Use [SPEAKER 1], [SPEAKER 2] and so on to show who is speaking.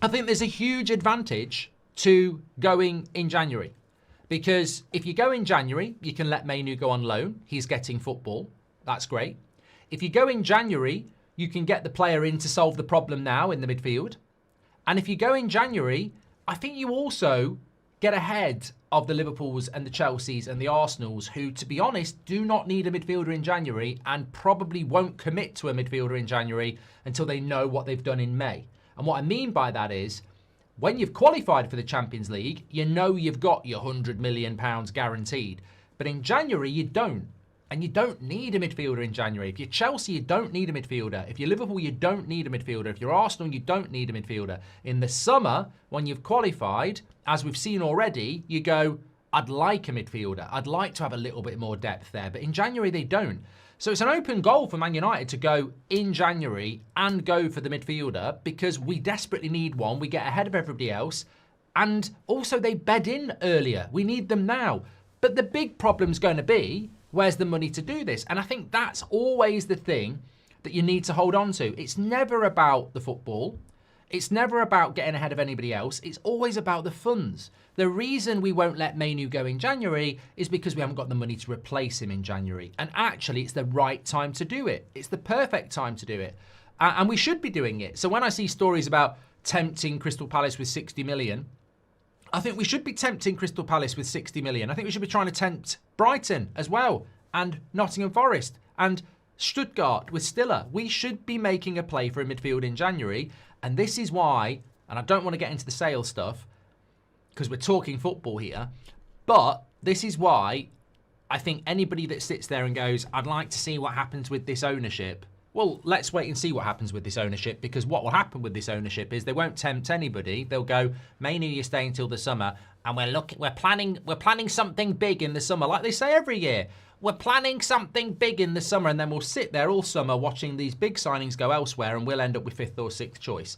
[SPEAKER 1] I think there's a huge advantage to going in January. Because if you go in January, you can let Mainoo go on loan. He's getting football. That's great. If you go in January, you can get the player in to solve the problem now in the midfield. And if you go in January, I think you also get ahead of the Liverpools and the Chelseas and the Arsenals, who, to be honest, do not need a midfielder in January and probably won't commit to a midfielder in January until they know what they've done in May. And what I mean by that is, when you've qualified for the Champions League, you know you've got your £100 million guaranteed. But in January, you don't. And you don't need a midfielder in January. If you're Chelsea, you don't need a midfielder. If you're Liverpool, you don't need a midfielder. If you're Arsenal, you don't need a midfielder. In the summer, when you've qualified, as we've seen already, you go, I'd like a midfielder. I'd like to have a little bit more depth there. But in January, they don't. So it's an open goal for Man United to go in January and go for the midfielder because we desperately need one. We get ahead of everybody else. And also they bed in earlier. We need them now. But the big problem's going to be, where's the money to do this? And I think that's always the thing that you need to hold on to. It's never about the football. It's never about getting ahead of anybody else. It's always about the funds. The reason we won't let Mainoo go in January is because we haven't got the money to replace him in January. And actually, it's the right time to do it. It's the perfect time to do it. And we should be doing it. So when I see stories about tempting Crystal Palace with 60 million, I think we should be tempting Crystal Palace with 60 million. I think we should be trying to tempt Brighton as well, and Nottingham Forest, and Stuttgart with Stiller. We should be making a play for a midfield in January. And this is why, and I don't want to get into the sales stuff, because we're talking football here, but this is why I think anybody that sits there and goes, I'd like to see what happens with this ownership. Well, let's wait and see what happens with this ownership, because what will happen with this ownership is they won't tempt anybody. They'll go, Mainoo, you're staying till the summer, and we're planning something big in the summer, like they say every year. We're planning something big in the summer, and then we'll sit there all summer watching these big signings go elsewhere, and we'll end up with 5th or 6th choice.